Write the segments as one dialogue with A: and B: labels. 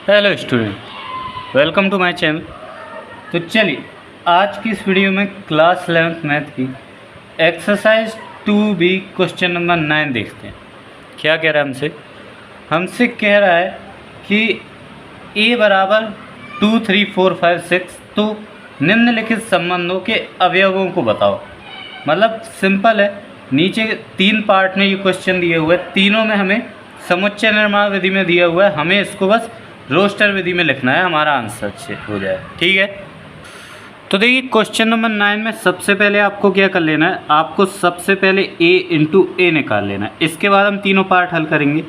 A: Hello student, welcome to my channel. तो चलिए आज की इस वीडियो में क्लास 11th मैथ की एक्सरसाइज 2B क्वेश्चन नंबर 9 देखते हैं। क्या कह रहा है हमसे कह रहा है कि a बराबर 2, 3, 4, 5, 6 तो निम्नलिखित संबंधों के अवयवों को बताओ। मतलब सिंपल है, नीचे 3 पार्ट में ये क्वेश्चन दिए हुए हैं, तीनों में हमें समुच्चय निर्माण विधि में दिया हुआ है, हमें इसको बस रोस्टर विधि में लिखना है, हमारा आंसर अच्छे हो जाए। ठीक है, तो देखिए क्वेश्चन नंबर 9 में सबसे पहले आपको क्या कर लेना है, आपको सबसे पहले a इंटू ए निकाल लेना है। इसके बाद हम तीनों पार्ट हल करेंगे।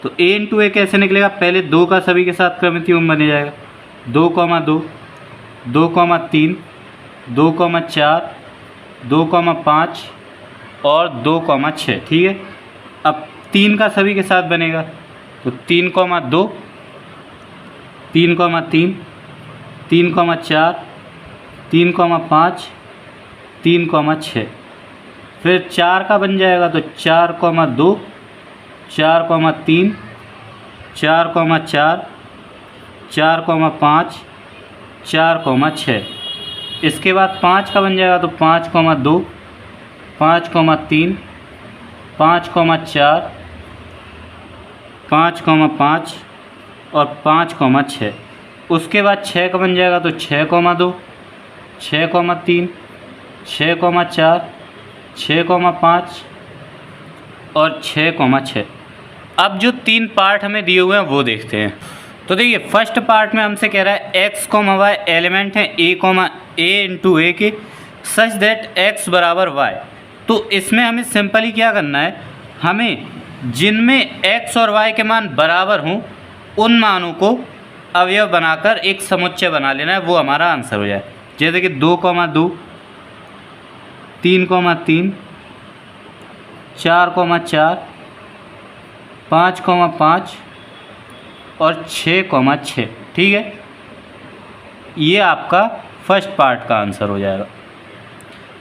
A: तो a इंटू ए कैसे निकलेगा, पहले 2 का सभी के साथ क्रमित योग बन जाएगा, 2, 2, 2, 3, 2, 4, 2, 5 और 2, 6। ठीक है, अब 3 का सभी के साथ बनेगा, तो 3, 2, 3, 3, 3, 4, 3, 5, 3, 6। फिर 4 का बन जाएगा, तो 4, 2, 4, 3, 4, 4, 4, 5, 4, 6। इसके बाद 5 का बन जाएगा, तो 5, 2, 5, 3, 5, 4, 5, 5 और 5, 6। उसके बाद 6 का बन जाएगा, तो 6, 2, 6, 3, 6, 4, 6, 5 और 6, 6। अब जो 3 पार्ट हमें दिए हुए हैं वो देखते हैं। तो देखिए फर्स्ट पार्ट में हमसे कह रहा है x, y एलिमेंट हैं a इंटू ए के सच दैट x बराबर y। तो इसमें हमें सिंपली क्या करना है, हमें जिनमें x और y के मान बराबर हों उन मानों को अवयव बनाकर एक समुच्चय बना लेना है, वो हमारा आंसर हो जाए। जैसे कि 2, 2, 3, 3, 4, 4, 5, 5 और 6, 6। ठीक है, ये आपका फर्स्ट पार्ट का आंसर हो जाएगा।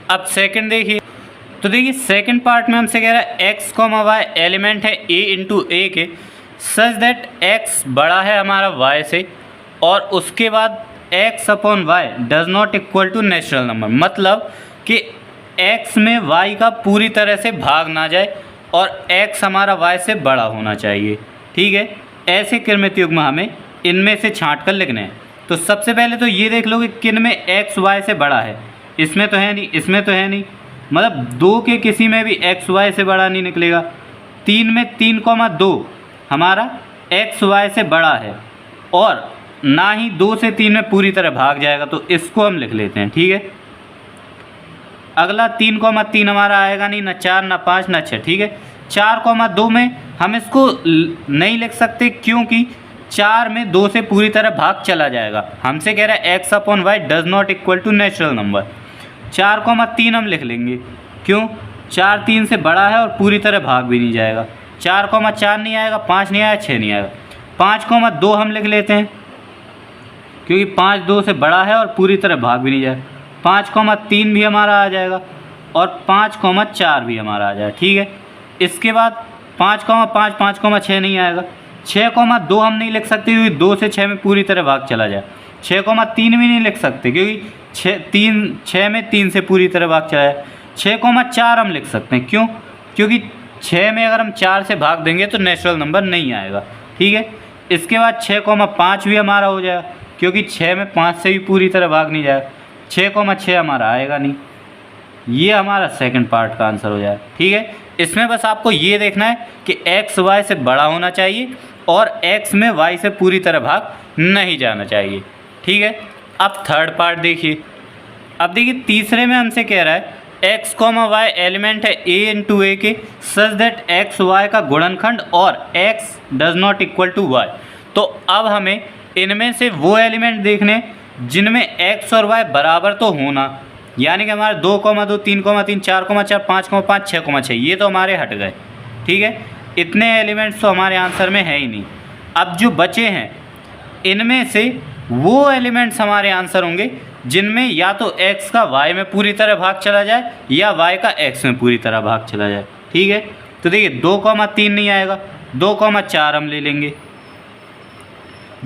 A: अब सेकंड देखिए, तो देखिए सेकंड पार्ट में हमसे कह रहा है x, y एलिमेंट है a इंटू ए के सच दैट x बड़ा है हमारा y से, और उसके बाद x upon y does not equal to natural number. मतलब कि x में y का पूरी तरह से भाग ना जाए और x हमारा y से बड़ा होना चाहिए। ठीक है, ऐसे क्रमित युग्म हमें इनमें से छांट कर लिखने हैं। तो सबसे पहले तो ये देख लो कि किन में x y से बड़ा है, इसमें तो है नहीं, इसमें तो है नहीं, मतलब 2 के किसी में भी x y से बड़ा नहीं निकलेगा। 3 में 3, 2 हमारा x y से बड़ा है, और ना ही 2 से 3 में पूरी तरह भाग जाएगा, तो इसको हम लिख लेते हैं। ठीक है, अगला 3, 3 हमारा आएगा नहीं, ना 4, ना 5, ना 6। ठीक है, 4, 2 में हम इसको नहीं लिख सकते क्योंकि 4 में 2 से पूरी तरह भाग चला जाएगा। हमसे कह रहा है x upon y does not equal to natural number. 4, 3 हम लिख लेंगे, क्यों, 4 3 से बड़ा है और पूरी तरह भाग भी नहीं जाएगा। 4, 4 नहीं आएगा, 5 नहीं आएगा, 6 नहीं आएगा। 5, 2 हम लिख लेते हैं क्योंकि 5 2 से बड़ा है और पूरी तरह भाग भी नहीं जाएगा। 5, 3 भी हमारा आ जाएगा और 5, 4 भी हमारा आ जाएगा। ठीक है, इसके बाद 5, 5, 5, 6 नहीं आएगा। 6, 2 हम नहीं लिख सकते क्योंकि 2 से 6 में पूरी तरह भाग चला जाए। 6, 3 भी नहीं लिख सकते क्योंकि 6 में 3 से पूरी तरह भाग चला जाए। 6, 4 हम लिख सकते हैं, क्यों, क्योंकि 6 में अगर हम 4 से भाग देंगे तो नेचुरल नंबर नहीं आएगा। ठीक है, इसके बाद 6, 5 भी हमारा हो जाएगा क्योंकि 6 में 5 से भी पूरी तरह भाग नहीं जाएगा। 6, 6 हमारा आएगा नहीं। ये हमारा सेकंड पार्ट का आंसर हो जाएगा। ठीक है, इसमें बस आपको ये देखना है कि x y से बड़ा होना चाहिए और x में y से पूरी तरह भाग नहीं जाना चाहिए। ठीक है, अब थर्ड पार्ट देखिए। अब देखिए तीसरे में हमसे कह रहा है x, y एलिमेंट है a इंटू ए के सच दैट x y का गुणनखंड और x does not equal to y। तो अब हमें इनमें से वो एलिमेंट देखने जिनमें x और y बराबर तो होना, यानी कि हमारे 2, 2, 3, 3, 4, 4, 5, 5, 6, 6 ये तो हमारे हट गए। ठीक है, इतने एलिमेंट्स तो हमारे आंसर में है ही नहीं। अब जो बचे हैं इनमें से वो एलिमेंट्स हमारे आंसर होंगे जिनमें या तो x का y में पूरी तरह भाग चला जाए या y का x में पूरी तरह भाग चला जाए। ठीक है, तो देखिए 2, 3 नहीं आएगा, 2, 4 हम ले लेंगे।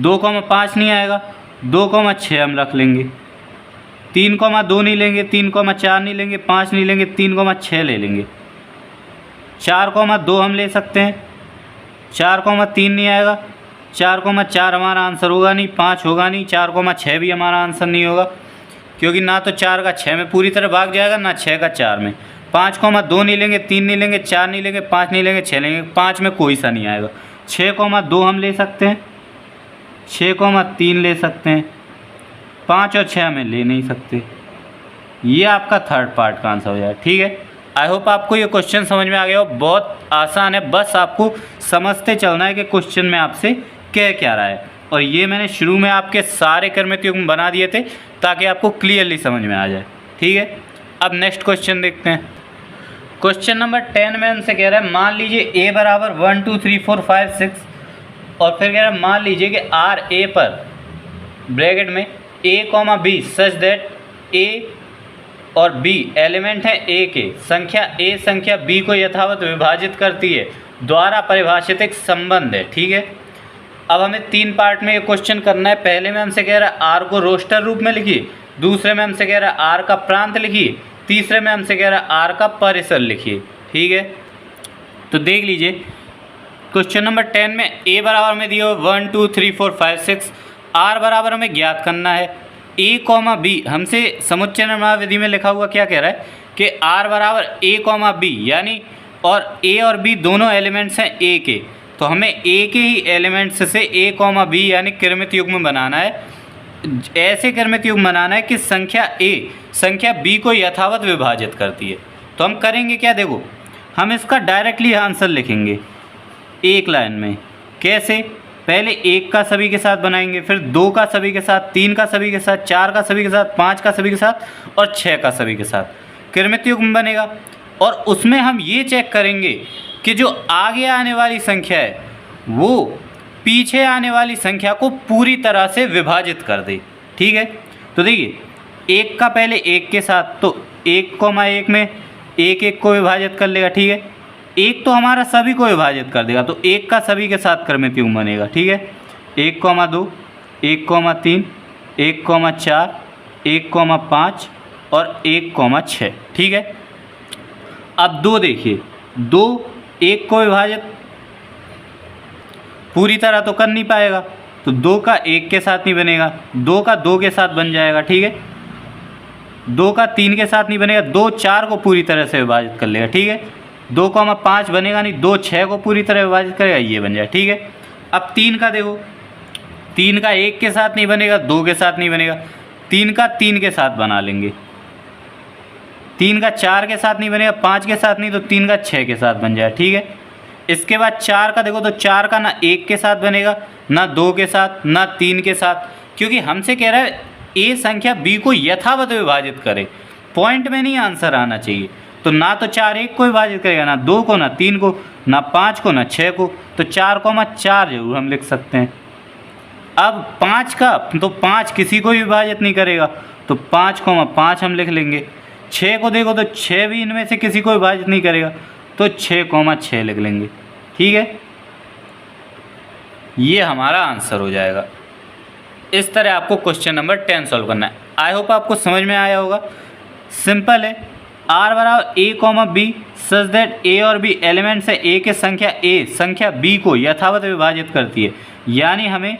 A: 2,5 नहीं आएगा, 2,6 हम रख लेंगे। 3,2 नहीं लेंगे, 3,4 नहीं लेंगे, 5 नहीं लेंगे, 3,6 ले लेंगे। 4,2 हम ले सकते हैं, 4,3 नहीं आएगा, 4,4 हमारा आंसर होगा नहीं, 5 होगा नहीं, 4,6 भी हमारा आंसर नहीं होगा, क्योंकि ना तो 4 का 6 में पूरी तरह भाग जाएगा, ना 6 का 4 में। 5,2 नहीं लेंगे, 3 नहीं लेंगे, 4 नहीं लेंगे, 5 नहीं लेंगे, 6 लेंगे, 5 में कोई सा नहीं आएगा। 6,2 हम ले सकते हैं, 6,3 ले सकते हैं, 5 और 6 हमें ले नहीं सकते। ये आपका थर्ड पार्ट का आंसर हो जाएगा। ठीक है, आई होप आपको ये क्वेश्चन समझ में आ गया हो। बहुत आसान है, बस आपको समझते चलना है कि क्वेश्चन में आपसे कह क्या रहा है। और ये मैंने शुरू में आपके सारे कर्मित युग्म बना दिए थे ताकि आपको क्लियरली समझ में आ जाए। ठीक है, अब नेक्स्ट क्वेश्चन देखते हैं। क्वेश्चन नंबर 10 में हमसे कह रहा है, मान लीजिए a बराबर 1 2 3 4 5 6, और फिर कह रहा है मान लीजिए कि आर ए पर ब्रैकेट में a, b such that a और b एलिमेंट है a के, संख्या a संख्या b को यथावत विभाजित करती है द्वारा परिभाषित एक संबंध है। ठीक है, अब हमें 3 पार्ट में ये क्वेश्चन करना है। पहले में हमसे कह रहा है r को रोस्टर रूप में लिखिए, दूसरे में हमसे कह रहा है r का प्रांत लिखिए, तीसरे में हमसे कह रहा है r का परिसर लिखिए। ठीक है, तो देख लीजिए क्वेश्चन नंबर 10 में a बराबर में दिया 1 2 3 4 5 6, r बराबर हमें ज्ञात करना है। a, b हमसे समुच्चय निर्माण में लिखा हुआ क्या कह रहा है कि r बराबर a, b यानी और a और b दोनों एलिमेंट्स हैं a के, तो हमें a के ही एलिमेंट्स से a, b यानी क्रमित युग्म बनाना है। ऐसे क्रमित युग्म बनाना है कि संख्या a संख्या b को यथावत विभाजित करती है। तो हम करेंगे क्या, देखो हम इसका डायरेक्टली आंसर लिखेंगे एक लाइन में। कैसे, पहले 1 का सभी के साथ बनाएंगे, फिर 2 का सभी के साथ, 3 का सभी के साथ, 4 का सभी के साथ, 5 का सभी के साथ और 6 का सभी के साथ क्रमित युग्म बनेगा। और उसमें हम ये चेक करेंगे कि जो आगे आने वाली संख्या है वो पीछे आने वाली संख्या को पूरी तरह से विभाजित कर दे। ठीक है, तो देखिए 1 का पहले 1 के साथ, तो 1,1 में 1 को विभाजित कर लेगा। ठीक है, 1 तो हमारा सभी को विभाजित कर देगा, तो 1 का सभी के साथ क्रमित युग्म बनेगा। ठीक है, 1,2 1,3 1,4 1,5 और 1,6। ठीक है, अब 2 देखिए, 2 1 को विभाजित पूरी तरह तो कर नहीं पाएगा, तो 2 का 1 के साथ नहीं बनेगा, 2 का 2 के साथ बन जाएगा। ठीक है, 2 का 3 के साथ नहीं बनेगा, 2 4 को पूरी तरह से विभाजित कर लेगा। ठीक है, 2,5 बनेगा नहीं, 2 6 को पूरी तरह विभाजित करेगा, ये बन जाए। ठीक है, अब 3 का देखो, 3 का 1 के साथ नहीं बनेगा, 2 के साथ नहीं बनेगा, 3 का 3 के साथ बना लेंगे, 3 का 4 के साथ नहीं बनेगा, 5 के साथ नहीं, तो 3 का 6 के साथ बन जाए। ठीक है, इसके बाद 4 का देखो, तो 4 का ना 1 के साथ बनेगा, ना 2 के साथ, ना 3 के साथ, क्योंकि हमसे कह रहा है a संख्या b को यथावत विभाजित करे, पॉइंट में नहीं आंसर आना चाहिए। तो ना तो 4 1 को विभाजित करेगा, ना 2 को, ना 3 को, ना 5 को, ना 6 को, तो 4,4 जरूर हम लिख सकते हैं। अब 5 का, तो 5 किसी को विभाजित नहीं करेगा, तो 5,5 हम लिख लेंगे। 6 को देखो, तो 6 भी इनमें से किसी को विभाजित नहीं करेगा, तो 6,6 लिख लेंगे। ठीक है, ये हमारा आंसर हो जाएगा। इस तरह आपको क्वेश्चन नंबर 10 सॉल्व करना है। आई होप आपको समझ में आया होगा। सिंपल है, r बराबर a, b such that a और b एलिमेंट्स है a के, संख्या a संख्या b को यथावत विभाजित करती है। यानी हमें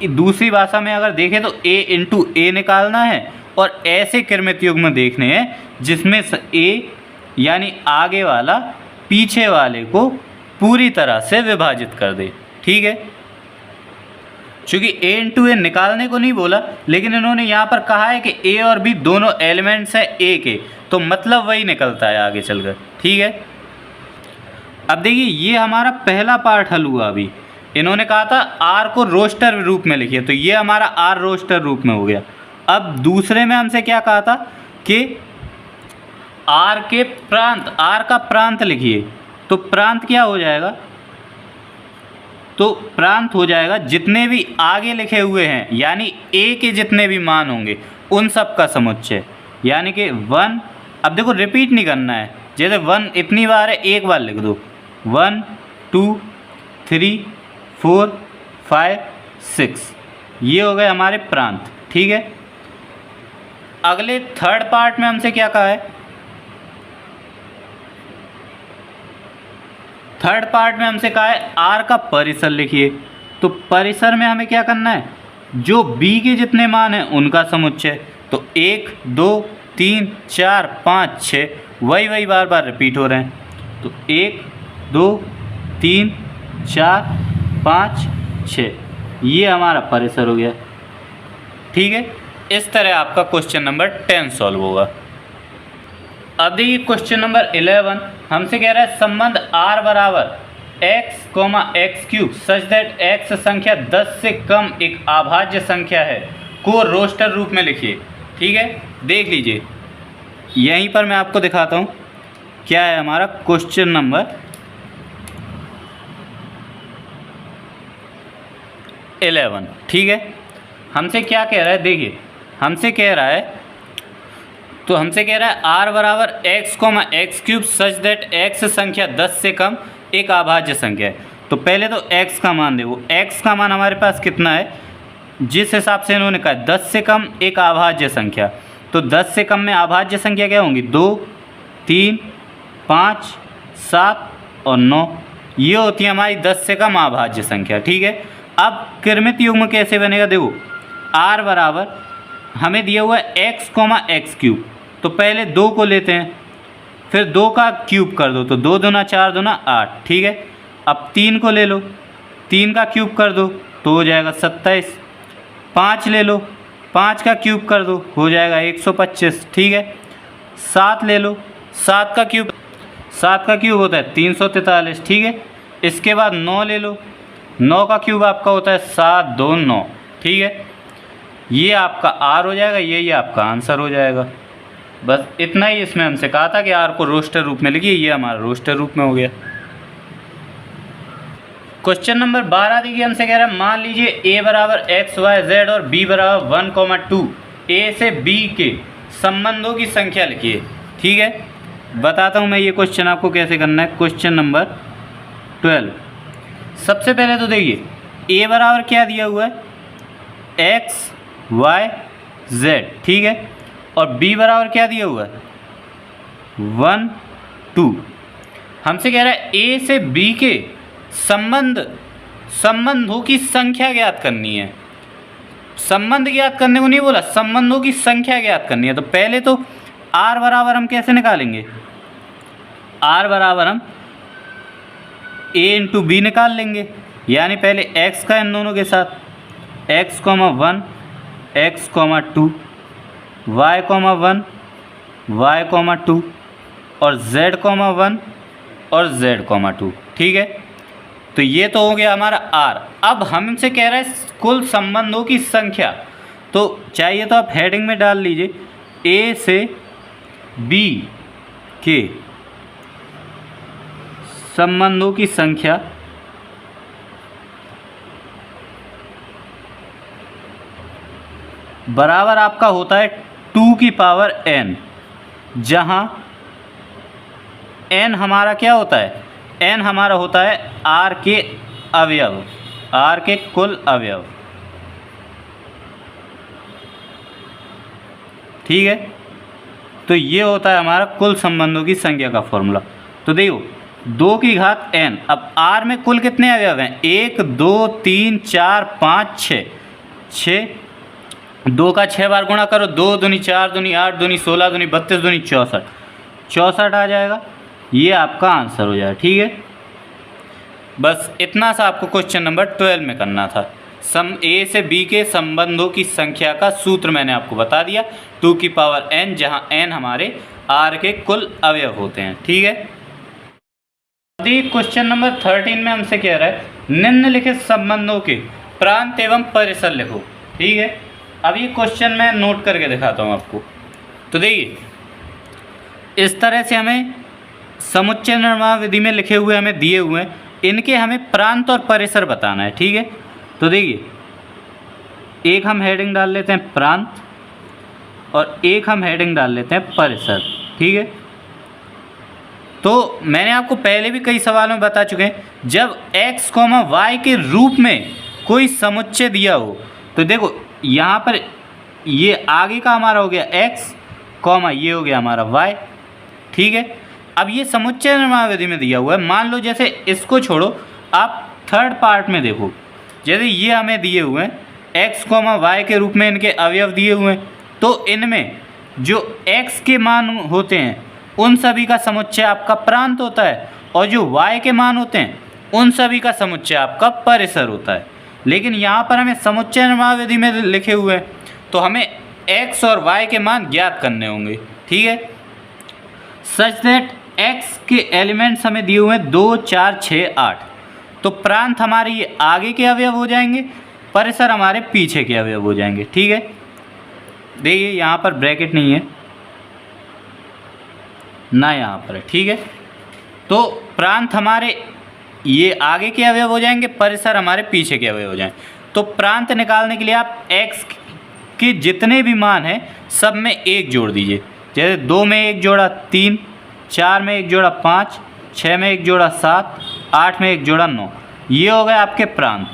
A: दूसरी भाषा में अगर देखें तो a इंटू a निकालना है और ऐसे क्रमित युग्म देखने हैं जिसमें a यानी आगे वाला पीछे वाले को पूरी तरह से विभाजित कर दे। ठीक है, चूँकि a इंटू ए निकालने को नहीं बोला, लेकिन इन्होंने यहाँ पर कहा है कि a और b दोनों एलिमेंट्स हैं a के, तो मतलब वही निकलता है आगे चलकर। ठीक है, अब देखिए ये हमारा पहला पार्ट हल हुआ। अभी इन्होंने कहा था r को रोस्टर रूप में लिखिए, तो ये हमारा r रोस्टर रूप में हो गया। अब दूसरे में हमसे क्या कहा था कि r के प्रांत, r का प्रांत लिखिए, तो प्रांत क्या हो जाएगा, तो प्रांत हो जाएगा जितने भी आगे लिखे हुए हैं, यानी a के जितने भी मान होंगे उन सब का समुच्चय, यानी कि 1। अब देखो रिपीट नहीं करना है, जैसे 1 इतनी बार है, एक बार लिख दो, 1 2 3 4 5 6। ये हो गए हमारे प्रांत, ठीक है। अगले थर्ड पार्ट में हमसे क्या कहा है, थर्ड पार्ट में हमसे कहा है आर का परिसर लिखिए। तो परिसर में हमें क्या करना है, जो बी के जितने मान हैं उनका समुच्चय। तो 1 2 3 4 5 6 वही बार बार रिपीट हो रहे हैं। तो 1 2 3 4 5 6 ये हमारा परिसर हो गया, ठीक है। इस तरह आपका क्वेश्चन नंबर 10 सॉल्व होगा। अब देखिए क्वेश्चन नंबर 11 हमसे कह रहा है संबंध r बराबर x, x³ such that x संख्या 10 से कम एक अभाज्य संख्या है को रोस्टर रूप में लिखिए, ठीक है। देख लीजिए यहीं पर मैं आपको दिखाता हूँ क्या है हमारा क्वेश्चन नंबर 11, ठीक है। हमसे क्या कह रहा है, देखिए हमसे कह रहा है, तो हमसे कह रहा है r बराबर x, x³ such that x संख्या 10 से कम एक अभाज्य संख्या है। तो पहले तो x का मान देखो, x का मान हमारे पास कितना है, जिस हिसाब से इन्होंने कहा 10 से कम एक अभाज्य संख्या। तो 10 से कम में अभाज्य संख्या क्या होंगी, 2 3 5 7 और 9, ये होती है हमारी 10 से कम अभाज्य संख्या, ठीक है। अब क्रमित युग्म कैसे बनेगा, देखो r बराबर हमें दिया हुआ है x, x³। तो पहले 2 को लेते हैं, फिर 2 का क्यूब कर दो, तो 2 दूना 4 दूना 8, ठीक है। अब 3 को ले लो, 3 का क्यूब कर दो तो हो जाएगा 27। 5 ले लो, 5 का क्यूब कर दो हो जाएगा 125, ठीक है। 7 ले लो, 7 का क्यूब होता है 343, ठीक है। इसके बाद 9 ले लो, 9 का क्यूब आपका होता है 7 2 9, ठीक है। ये आपका आर हो जाएगा, ये आपका आंसर हो जाएगा। बस इतना ही इसमें हमसे कहा था कि आर को रोस्टर रूप में लिखिए, ये हमारा रोस्टर रूप में हो गया। क्वेश्चन नंबर 12 देखिए हमसे कह रहा है मान लीजिए a बराबर x y z और b बराबर 1 2 a से b के संबंधों की संख्या लिखिए, ठीक है। बताता हूँ मैं ये क्वेश्चन आपको कैसे करना है। क्वेश्चन नंबर 12 सबसे पहले तो देखिए a बराबर क्या दिया हुआ है, x y z, ठीक है। और b बराबर क्या दिया हुआ है, 1 2। हमसे कह रहा है a से b के संबंधों की संख्या ज्ञात करनी है। संबंध ज्ञात करने को नहीं बोला, संबंधों की संख्या ज्ञात करनी है। तो पहले तो r बराबर हम कैसे निकालेंगे, r बराबर हम a इंटू बी निकाल लेंगे, यानी पहले x का इन दोनों के साथ x, 1 x, 2 y, 1 y, 2 और z, 1 और z, 2, ठीक है। तो ये तो हो गया हमारा r। अब हमसे कह रहा है कुल संबंधों की संख्या, तो चाहिए तो आप हेडिंग में डाल लीजिए a से b के संबंधों की संख्या बराबर आपका होता है 2 की पावर n, जहाँ n हमारा क्या होता है, n हमारा होता है r के अवयव, r के कुल अवयव, ठीक है। तो ये होता है हमारा कुल संबंधों की संख्या का फॉर्मूला। तो देखो 2 की घात n, अब r में कुल कितने अवयव हैं, 1 2 3 4 5 6, 2 का 6 बार गुणा करो, 2 दूनी 4 दूनी 8 दूनी 16 दूनी 32 दूनी 64 आ जाएगा, ये आपका आंसर हो जाएगा, ठीक है। बस इतना सा आपको क्वेश्चन नंबर 12 में करना था। a से b के संबंधों की संख्या का सूत्र मैंने आपको बता दिया, 2 की पावर n, जहाँ n हमारे r के कुल अवयव होते हैं, ठीक है। क्वेश्चन नंबर 13 में हमसे कह रहा है निम्नलिखित संबंधों के प्रांत एवं परिसर लिखो, ठीक है। अब ये क्वेश्चन मैं नोट करके दिखाता हूँ आपको। तो देखिए इस तरह से हमें समुच्चय निर्माण विधि में लिखे हुए हमें दिए हुए हैं, इनके हमें प्रांत और परिसर बताना है, ठीक है। तो देखिए एक हम हेडिंग डाल लेते हैं प्रांत और एक हम हेडिंग डाल लेते हैं परिसर, ठीक है। तो मैंने आपको पहले भी कई सवालों में बता चुके हैं, जब x, y के रूप में कोई समुच्चय दिया हो, तो देखो यहाँ पर ये आगे का हमारा हो गया x कॉमा ये हो गया हमारा y, ठीक है। अब ये समुच्चय निर्माण में दिया हुआ है, मान लो जैसे इसको छोड़ो, आप थर्ड पार्ट में देखो, जैसे ये हमें दिए हुए हैं x कॉमा वाई के रूप में इनके अवयव दिए हुए हैं, तो इनमें जो x के मान होते हैं उन सभी का समुच्चय आपका प्रांत होता है, और जो y के मान होते हैं उन सभी का समुच्चय आपका परिसर होता है। लेकिन यहाँ पर हमें समुच्चय निर्माण विधि में लिखे हुए हैं, तो हमें x और y के मान ज्ञात करने होंगे, ठीक है। सच दैट x के एलिमेंट्स हमें दिए हुए हैं 2, 4, 6, 8, तो प्रांत हमारे ये आगे के अवयव हो जाएंगे, परिसर हमारे पीछे के अवयव हो जाएंगे, ठीक है। देखिए यहाँ पर ब्रैकेट नहीं है ना, यहाँ पर है, ठीक है। तो प्रांत हमारे ये आगे के अवयव हो जाएंगे, परिसर हमारे पीछे के अवयव हो जाएंगे। तो प्रांत निकालने के लिए आप x के जितने भी मान हैं सब में 1 जोड़ दीजिए। जैसे 2 में 1 जोड़ा 3, 4 में 1 जोड़ा 5, 6 में 1 जोड़ा 7, 8 में 1 जोड़ा 9, ये हो गए आपके प्रांत।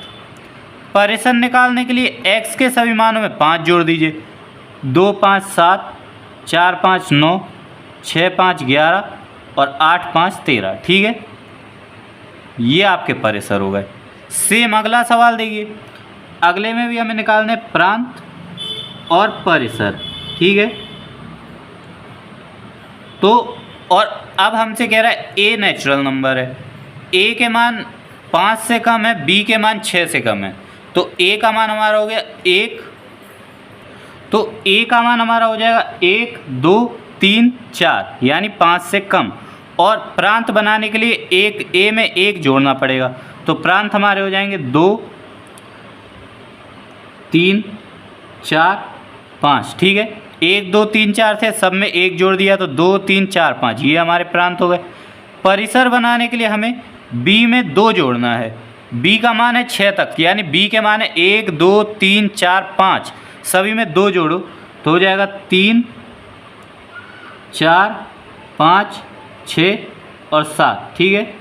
A: परिसर निकालने के लिए x के सभी मानों में 5 जोड़ दीजिए। 2, 5, 7, 4, 5, 9, 6, 5, 11 और 8, 5, 13, ठीक है। ये आपके परिसर हो गए। सेम अगला सवाल देखिए, अगले में भी हमें निकालने प्रांत और परिसर, ठीक है। तो और अब हमसे कह रहा है a नेचुरल नंबर है, a के मान 5 से कम है, b के मान 6 से कम है, तो a का मान हमारा हो गया 1, तो a का मान हमारा हो जाएगा 1, 2, 3, 4 यानी 5 से कम। और प्रांत बनाने के लिए एक a में 1 जोड़ना पड़ेगा, तो प्रांत हमारे हो जाएंगे 2, 3, 4, 5, ठीक है। 1, 2, 3, 4 थे, सब में 1 जोड़ दिया तो 2, 3, 4, 5, ये हमारे प्रांत हो गए। परिसर बनाने के लिए हमें b में 2 जोड़ना है, b का मान है 6 तक, यानी b के मान है 1, 2, 3, 4, 5, सभी में 2 जोड़ो तो हो जाएगा 3, 4, 5, 6 और 7, ठीक है।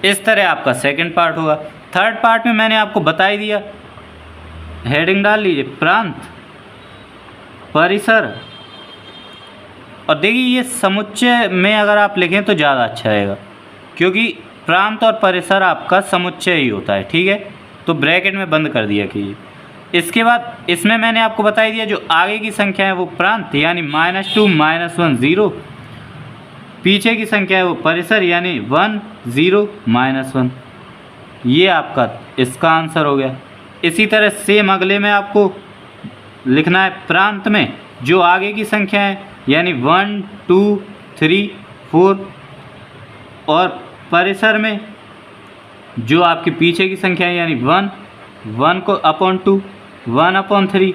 A: इस तरह आपका सेकंड पार्ट होगा। थर्ड पार्ट में मैंने आपको बता ही दिया, हेडिंग डाल लीजिए प्रांत, परिसर, और देखिए ये समुच्चय में अगर आप लिखें तो ज़्यादा अच्छा रहेगा, क्योंकि प्रांत और परिसर आपका समुच्चय ही होता है, ठीक है। तो ब्रैकेट में बंद कर दिया कीजिए। इसके बाद इसमें मैंने आपको बता ही दिया, जो आगे की संख्या है वो प्रांत यानी -2, -1, 0, पीछे की संख्या है वो परिसर यानी 1, 0, -1, ये आपका इसका आंसर हो गया। इसी तरह सेम अगले में आपको लिखना है प्रांत में जो आगे की संख्या है यानी 1, 2, 3, 4, और परिसर में जो आपके पीछे की संख्या है यानी 1, 1 को अपॉन 2, 1/3,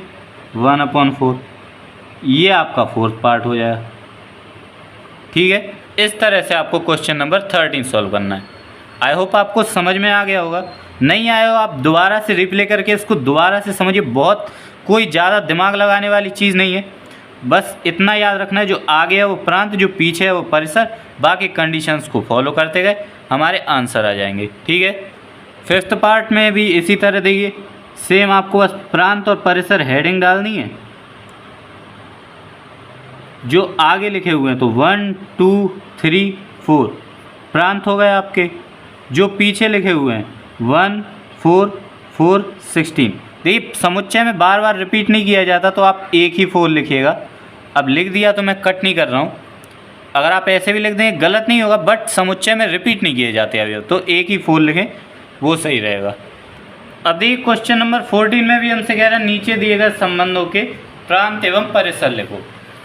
A: 1/4, ये आपका फोर्थ पार्ट हो जाएगा, ठीक है। इस तरह से आपको क्वेश्चन नंबर 13 सॉल्व करना है। आई होप आपको समझ में आ गया होगा। नहीं आया हो आप दोबारा से रिप्ले करके इसको दोबारा से समझिए, बहुत कोई ज़्यादा दिमाग लगाने वाली चीज़ नहीं है, बस इतना याद रखना है जो आगे है वो प्रांत, जो पीछे है वो परिसर, बाकी कंडीशंस को फॉलो करते गए हमारे आंसर आ जाएंगे, ठीक है। फिफ्थ पार्ट में भी इसी तरह देखिए, सेम आपको बस प्रांत और परिसर हेडिंग डालनी है, जो आगे लिखे हुए हैं तो 1, 2, 3, 4 प्रांत हो गए आपके, जो पीछे लिखे हुए हैं 1, 4, 4, 16। देखिए समुच्चय में बार बार रिपीट नहीं किया जाता, तो आप एक ही 4 लिखिएगा। अब लिख दिया तो मैं कट नहीं कर रहा हूँ, अगर आप ऐसे भी लिख देंगे गलत नहीं होगा, बट समुच्चय में रिपीट नहीं किए जाते अभी, तो एक ही 4 लिखें वो सही रहेगा। अब देखिए क्वेश्चन नंबर 14 में भी हमसे कह रहा है नीचे दिए गए संबंधों के प्रांत एवं परिसर लिखो,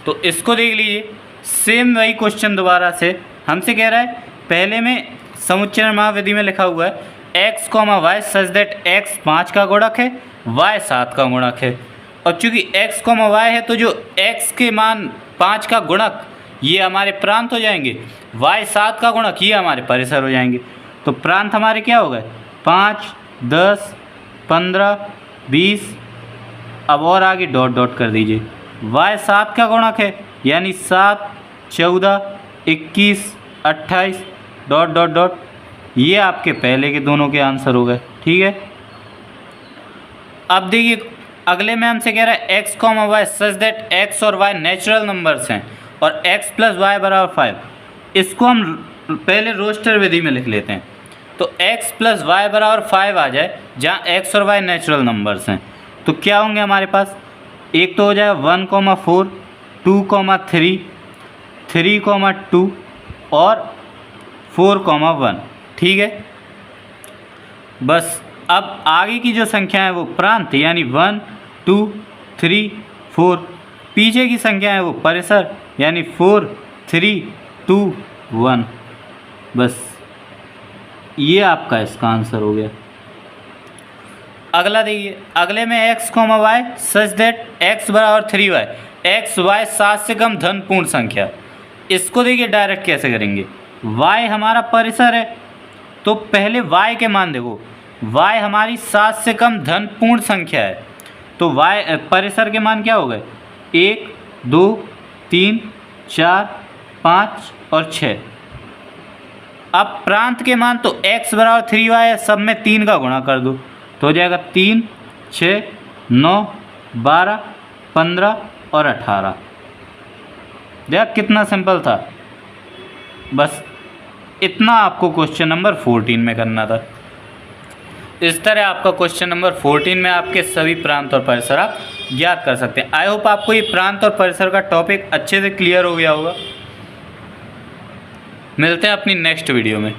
A: तो इसको देख लीजिए। सेम वही क्वेश्चन दोबारा से हमसे कह रहा है, पहले में समुच्चय निर्माण विधि में लिखा हुआ है x, y such that x 5 का गुणक है, y 7 का गुणक है, और चूंकि x, y है तो जो x के मान 5 का गुणक ये हमारे प्रांत हो जाएंगे, y 7 का गुणक ये हमारे परिसर हो जाएंगे। तो प्रांत हमारे क्या हो गए 5, 10, 15, 20, अब और आगे डॉट डॉट कर दीजिए। y 7 का गुणक है यानी 7, 14, 21, 28 डॉट डॉट डॉट ये आपके पहले के दोनों के आंसर हो गए, ठीक है। अब देखिए अगले में हमसे कह रहा है x, y such that x और y नेचुरल नंबर्स हैं और x + y = 5। इसको हम पहले रोस्टर विधि में लिख लेते हैं। तो x + y = 5 आ जाए जहाँ x और y नेचुरल नंबर्स हैं, तो क्या होंगे हमारे पास? एक तो हो जाएगा 1,4, 2,3, 3,2 और 4,1, ठीक है। बस अब आगे की जो संख्या है वो प्रांत यानी 1, 2, 3, 4, पीछे की संख्या है वो परिसर यानी 4, 3, 2, 1। बस ये आपका इसका आंसर हो गया। अगला देखिए, अगले में x, y such that x = 3y, x y 7 से कम धन पूर्ण संख्या। इसको देखिए डायरेक्ट कैसे करेंगे। y हमारा परिसर है तो पहले y के मान देखो, y हमारी 7 से कम धन पूर्ण संख्या है तो y परिसर के मान क्या हो गए? 1, 2, 3, 4, 5 और 6। अब प्रांत के मान तो x = 3y है, सब में 3 का गुणा कर दो तो हो जाएगा 3, 6, 9, 12, 15 और 18। देख कितना सिंपल था। बस इतना आपको क्वेश्चन नंबर 14 में करना था। इस तरह आपका क्वेश्चन नंबर 14 में आपके सभी प्रांत और परिसर आप याद कर सकते हैं। आई होप आपको ये प्रांत और परिसर का टॉपिक अच्छे से क्लियर हो गया होगा। मिलते हैं अपनी नेक्स्ट वीडियो में।